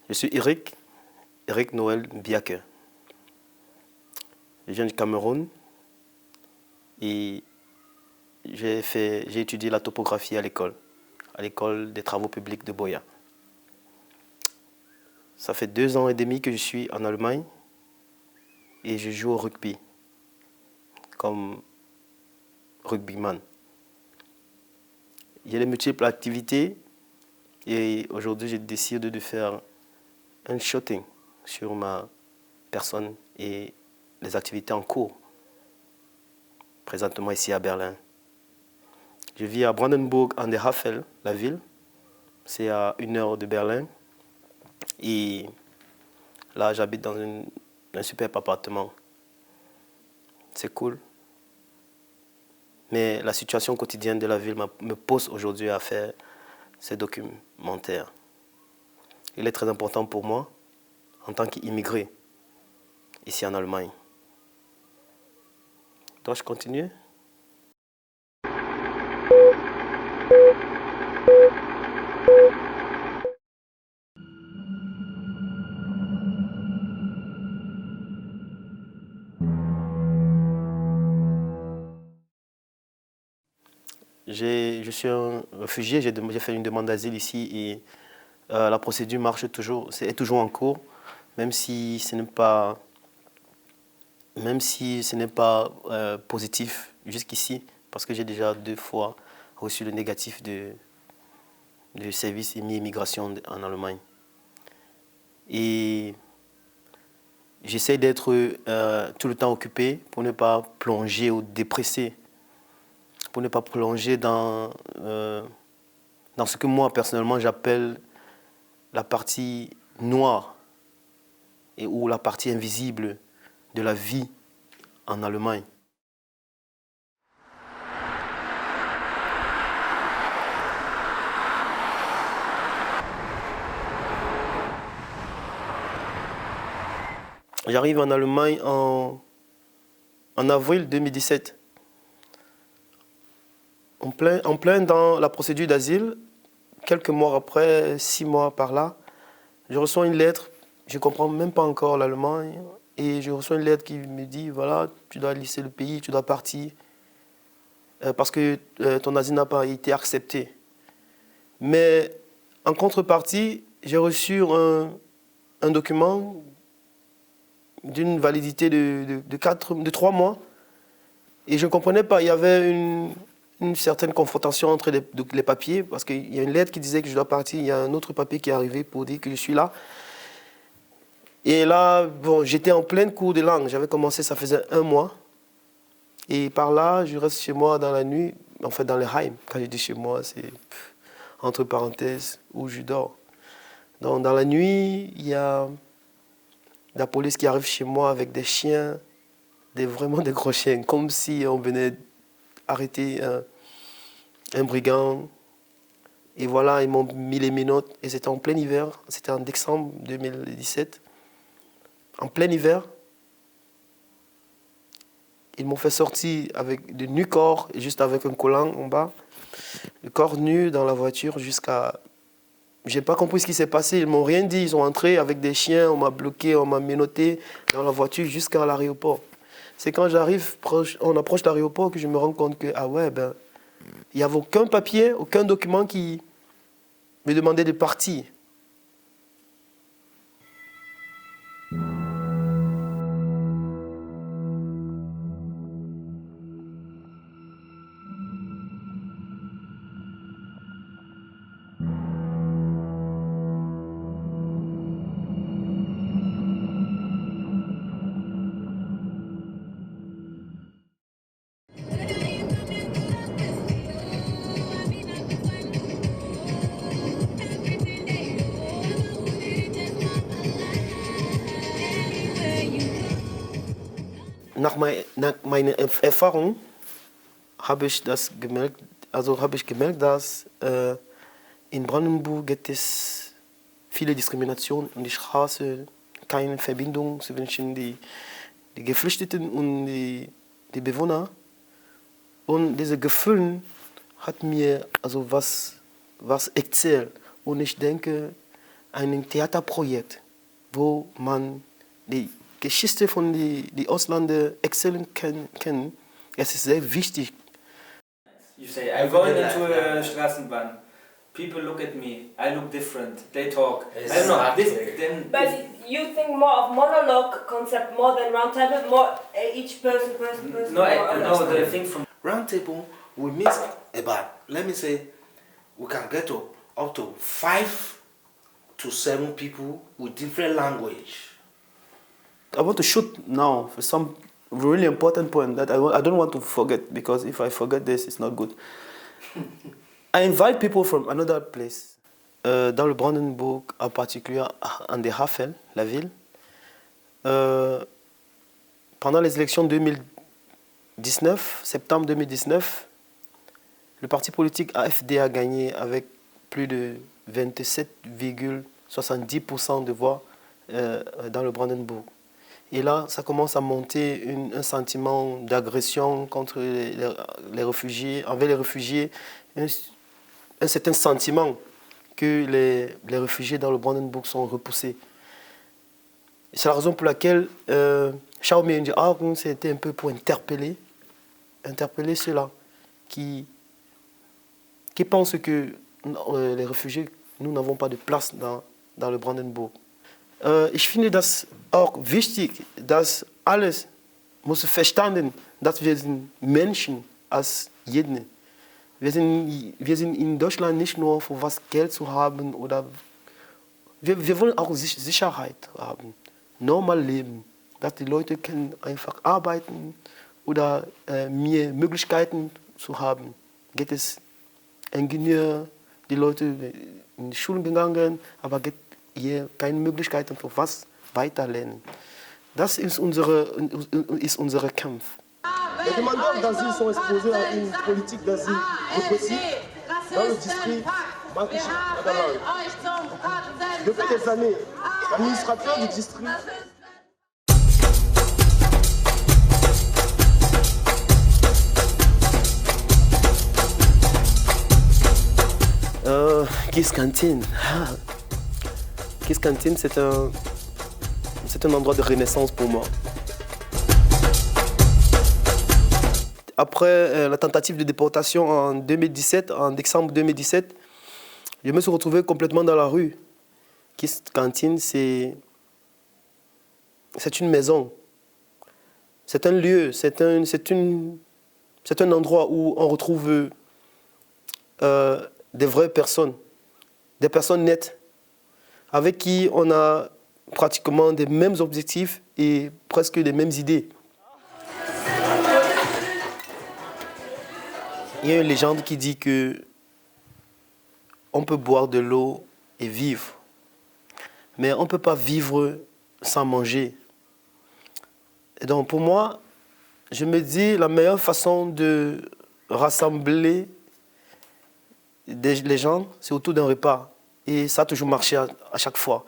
Je suis Eric Noël Biake. Je viens du Cameroun et j'ai étudié la topographie à l'école des travaux publics de Boya. Ça fait 2 ans et demi que je suis en Allemagne et je joue au rugby comme rugbyman. J'ai de multiples activités et aujourd'hui je décide de faire un shooting sur ma personne et les activités en cours, présentement ici à Berlin. Je vis à Brandenburg an der Havel, la ville. C'est à 1 heure de Berlin. Et là, j'habite dans un superbe appartement. C'est cool. Mais la situation quotidienne de la ville me pousse aujourd'hui à faire ces documentaires. Il est très important pour moi, en tant qu'immigré, ici en Allemagne. Dois-je continuer? Je suis un réfugié, j'ai fait une demande d'asile ici et la procédure marche toujours, est toujours en cours, même si ce n'est pas, positif jusqu'ici, parce que j'ai déjà 2 fois reçu le négatif du service immigration en Allemagne. Et j'essaie d'être tout le temps occupé pour ne pas plonger ou dépresser, pour ne pas plonger dans ce que moi personnellement j'appelle la partie noire ou la partie invisible de la vie en Allemagne. J'arrive en Allemagne en avril 2017. En plein dans la procédure d'asile, quelques mois après, 6 mois par là, je reçois une lettre, je ne comprends même pas encore l'allemand, et je reçois une lettre qui me dit, voilà, tu dois laisser le pays, tu dois partir, parce que ton asile n'a pas été accepté. Mais en contrepartie, j'ai reçu un document d'une validité de 3 mois, et je ne comprenais pas, il y avait une certaine confrontation entre les papiers, parce qu'il y a une lettre qui disait que je dois partir, il y a un autre papier qui est arrivé pour dire que je suis là. Et là, bon, j'étais en pleine cours de langue, j'avais commencé, ça faisait 1 mois. Et par là, je reste chez moi dans la nuit, en fait dans le Heim. Quand je dis chez moi, c'est entre parenthèses où je dors. Donc dans la nuit, il y a la police qui arrive chez moi avec des chiens, vraiment des gros chiens, comme si on venait arrêter un brigand. Et voilà, ils m'ont mis les menottes. Et c'était en plein hiver, c'était en décembre 2017. En plein hiver, ils m'ont fait sortir avec de nu corps, juste avec un collant en bas. Le corps nu dans la voiture jusqu'à... J'ai pas compris ce qui s'est passé, ils m'ont rien dit. Ils sont entrés avec des chiens, on m'a bloqué, on m'a menotté dans la voiture jusqu'à l'aéroport. C'est quand j'arrive, on approche l'aéroport que je me rends compte que, ah ouais, ben, il n'y avait aucun papier, aucun document qui me demandait de partir. Nach meiner Erfahrung habe ich gemerkt, dass in Brandenburg gibt es viele Diskrimination und die Straße, keine Verbindung zwischen die Geflüchteten und die Bewohner. Und diese Gefühle hat mir also was erzählt. Und ich denke, ein Theaterprojekt, wo man die Geschichte von die Ausländer erzählen kann, es ist sehr wichtig. You say, I'm going into a Straßenbahn. People look at me. I look different. They talk. I don't know. Then But you think more of monologue concept more than round table, more each person. no, the thing from Round table will meet about, let me say, we can get up to 5 to 7 people with different language. I want to shoot now for some really important point that I don't want to forget, because if I forget this, it's not good. I invite people from another place. Dans le Brandenburg, en particulier en de Havel, la ville, pendant les élections 2019, septembre 2019, le parti politique AfD a gagné avec plus de 27,70% de voix dans le Brandenburg. Et là, ça commence à monter un sentiment d'agression contre les réfugiés, envers les réfugiés, un certain sentiment que les réfugiés dans le Brandenburg sont repoussés. C'est la raison pour laquelle Charles Mendy-Hagen, c'était un peu pour interpeller ceux-là qui pensent que les réfugiés, nous n'avons pas de place dans le Brandenburg. Ich finde das auch wichtig, dass alles muss verstanden, dass wir sind Menschen als jeden. Wir sind in Deutschland nicht nur für was Geld zu haben, oder wir wollen auch Sicherheit haben, normal leben, dass die Leute können einfach arbeiten oder mehr Möglichkeiten zu haben. Geht es Ingenieur, die Leute in die Schulen gegangen, aber gibt hier keine Möglichkeiten für was weiterlernen. Das ist unser Kampf. Les demandeurs d'asile sont exposés à une politique d'asile répressive dans le district Makish-Catalan. Depuis des années, l'administrateur du district Kiss Cantine. Kiss Cantine, c'est un endroit de renaissance pour moi. Après la tentative de déportation en décembre 2017, je me suis retrouvé complètement dans la rue. Kiss Cantine, c'est une maison. C'est un lieu, c'est un endroit où on retrouve des vraies personnes, des personnes nettes, avec qui on a pratiquement les mêmes objectifs et presque les mêmes idées. Il y a une légende qui dit que on peut boire de l'eau et vivre, mais on ne peut pas vivre sans manger. Et donc pour moi, je me dis la meilleure façon de rassembler les gens, c'est autour d'un repas. Et ça a toujours marché à chaque fois.